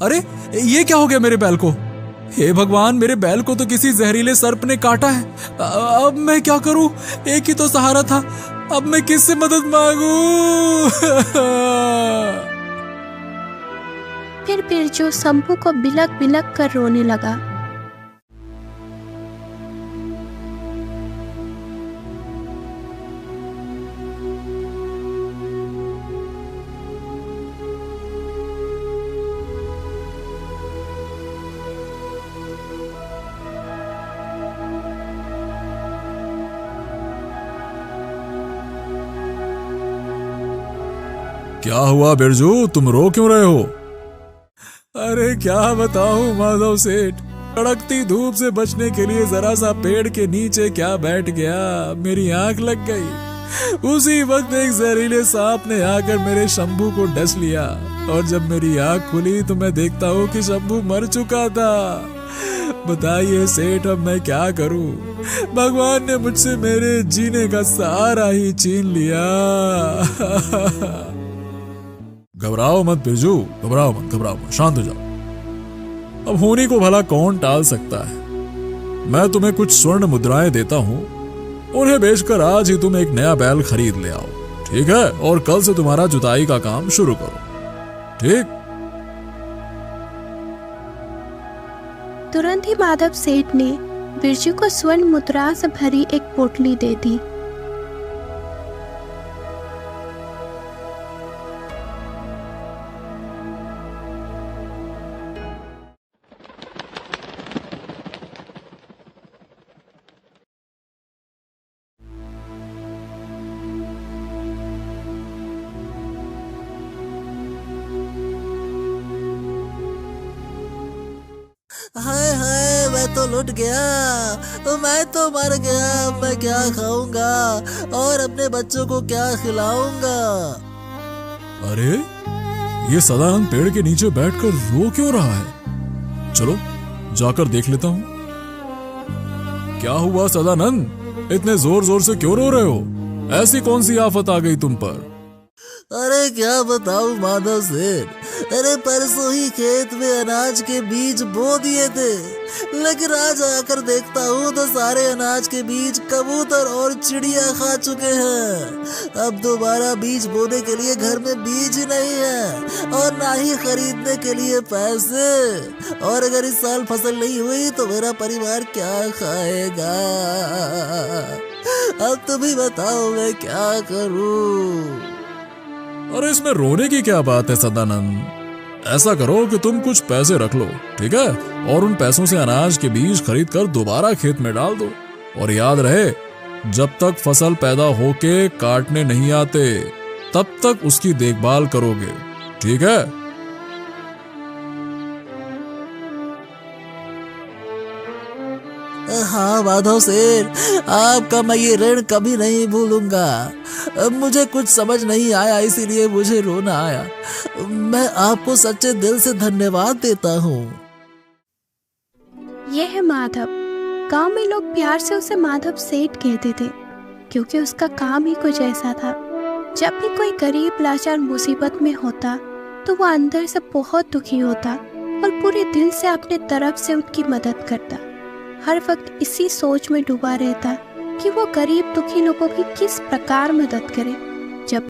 अरे ये क्या हो गया मेरे बैल को? हे भगवान, मेरे बैल को तो किसी जहरीले सर्प ने काटा है। अब मैं क्या करूं? एक ही तो सहारा था, अब मैं किससे मदद मांगूं? फिर बिरजू शंभू को बिलक बिलक कर रोने लगा। क्या हुआ बिरजू, तुम रो क्यों रहे हो? अरे क्या बताऊं माधव सेठ, कड़कती धूप से बचने के लिए जरा सा पेड़ के नीचे क्या बैठ गया, मेरी आंख लग गई। उसी वक्त एक जहरीले सांप ने आकर मेरे शंभू को डस लिया, और जब मेरी आंख खुली तो मैं देखता हूँ कि शंभू मर चुका था। बताइए सेठ, अब मैं क्या करूं? भगवान ने मुझसे मेरे जीने का सहारा ही छीन लिया। घबराओ मत बिरजू, घबराओ मत, शांत हो जाओ। अब होनी को भला कौन टाल सकता है। मैं तुम्हें कुछ स्वर्ण मुद्राएं देता हूं, उन्हें बेचकर आज ही तुम एक नया बैल खरीद ले आओ, ठीक है? और कल से तुम्हारा जुताई का काम शुरू करो, ठीक? तुरंत ही माधव सेठ ने बिरजू को स्वर्ण मुद्रा से भरी एक पोटली दे दी। हाय हाय, मैं तो लुट गया, मैं तो मर गया। मैं क्या खाऊंगा और अपने बच्चों को क्या खिलाऊंगा? अरे ये सदानंद पेड़ के नीचे बैठकर रो क्यों रहा है? चलो जाकर देख लेता हूं। क्या हुआ सदानंद, इतने जोर जोर से क्यों रो रहे हो? ऐसी कौन सी आफत आ गई तुम पर? अरे क्या बताऊं माधव सेठ, अरे परसों ही खेत में अनाज के बीज बो दिए थे, लेकिन आज आकर देखता हूँ तो सारे अनाज के बीज कबूतर और चिड़िया खा चुके हैं। अब दोबारा बीज बोने के लिए घर में बीज ही नहीं है और ना ही खरीदने के लिए पैसे, और अगर इस साल फसल नहीं हुई तो मेरा परिवार क्या खाएगा? अब तुम ही बताओ मैं क्या करूं? अरे इसमें रोने की क्या बात है सदानंद? ऐसा करो कि तुम कुछ पैसे रख लो, ठीक है? और उन पैसों से अनाज के बीज खरीद कर दोबारा खेत में डाल दो। और याद रहे, जब तक फसल पैदा होके काटने नहीं आते तब तक उसकी देखभाल करोगे, ठीक है? हाँ माधव सेठ, आपका मैं ये ऋण कभी नहीं भूलूंगा। मुझे कुछ समझ नहीं आया, इसीलिए मुझे रोना आया। मैं आपको सच्चे दिल से धन्यवाद देता हूँ। यह है माधव। गांव में लोग प्यार से उसे माधव सेठ कहते थे, क्योंकि उसका काम ही कुछ ऐसा था। जब भी कोई गरीब लाचार मुसीबत में होता तो वो अंदर से बहुत दुखी होता और पूरे दिल से अपने तरफ से उनकी मदद करता। हर वक्त इसी सोच में डूबा रहता कि वो गरीब दुखी लोगों की किस प्रकार मदद करे।